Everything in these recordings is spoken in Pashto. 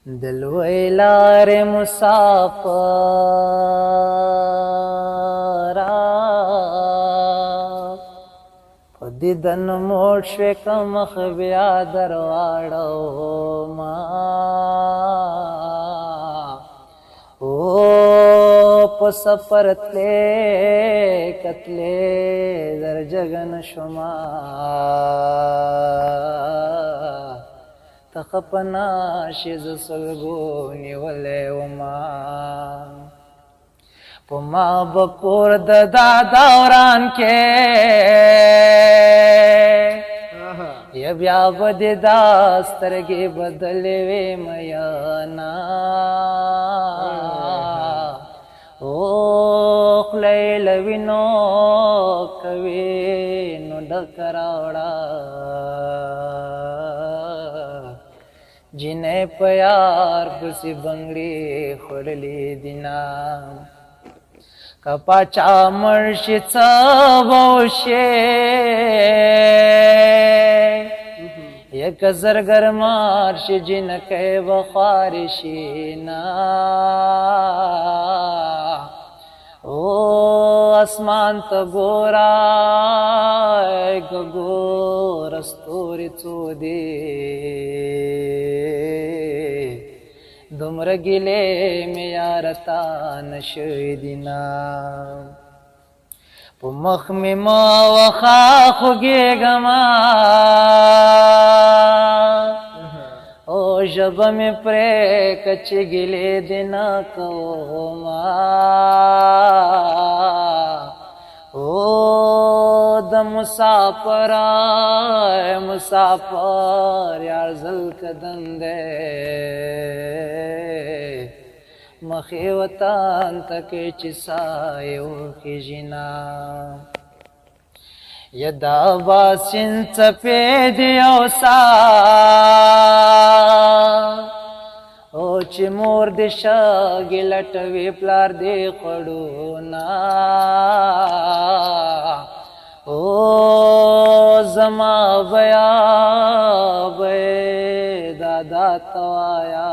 دل ویلار مسافرا په دیدن موړ شوې که مخ بیا درواړو ما او په سفر تلې کتلې در جګن شما تخپنا شیز سلگو نیولے وما پما بپور ددا دوران کے یا بیا بدی داسترگی بدلی وی میانا اوخ لیلوینو کوینو ڈکراوڑا جنہیں پیار پسی بنگڑی خورلی دینا کپاچا مرشی چاوشی یک زرگر مارشی جنکے بخارشینا او اسمان تا گورا ایک گور استوری چو دی دمر گلے میں یارتا نشوی دینا پو مخ میں ما وخاخو گے گما او جب میں پرے کچھ گلے دینا کو ما او د مسافر یار زل کدن دے مخی وطن تک چسائیو کی جنا یدا باسن چپے دیو سا او چی مور دی شاگی لٹوی پلار دی خڑونا او زما بیا بے دادا توایا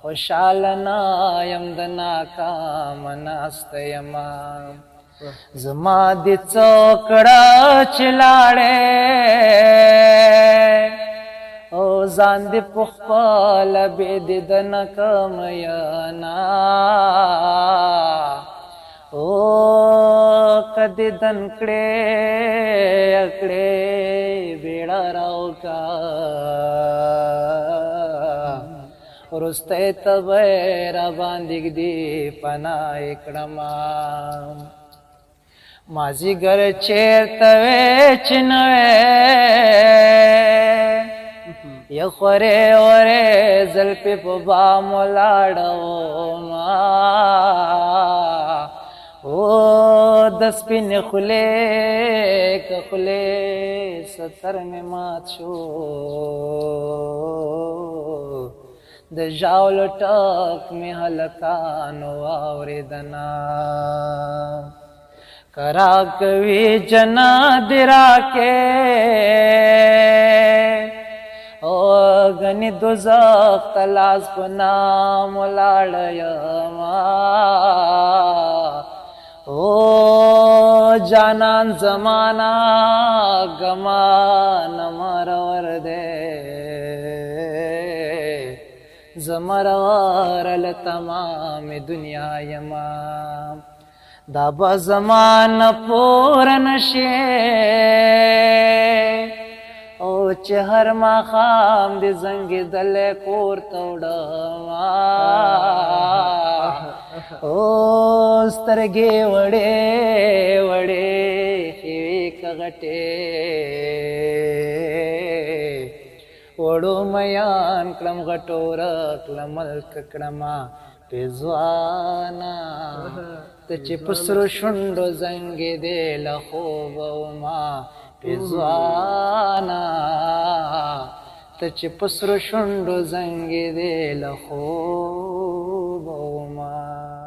خوشالنا یم دنا کام ناست یما زما دی چوکڑا چلاڑے او زان دی پخپال بی دی دنکم یانا او کدی دنکڑے اکڑے بیڑا راو کا رستے تبیر باندگ دی پناہ اکڑما مازی گر چیر توے چنوے یخورے ورے زلپی پبا مولاڑو ما او دس پی نخلے کخلے ستر میں مات شو د جاولو ټک می هلکانو اوریدنا کرا کوي جنا درا کې او غنی دوزخ تلاس پنا مولاړ یما او جانان زمانہ گمان مرور دے زمروار تمام دنیا یما دابا زمان پورن شے او چه هر ما خام دی زنگ دل کور توڑا او سترگی وڑے وڑے خیوی کغٹے وڑو میان کلم غٹورک لملک کڑما پیزوانا تچی پسرو شنڈو زنگی دے لخوب اوما پیزوانا تچی پسرو شنڈو زنگی دے لخوب اوما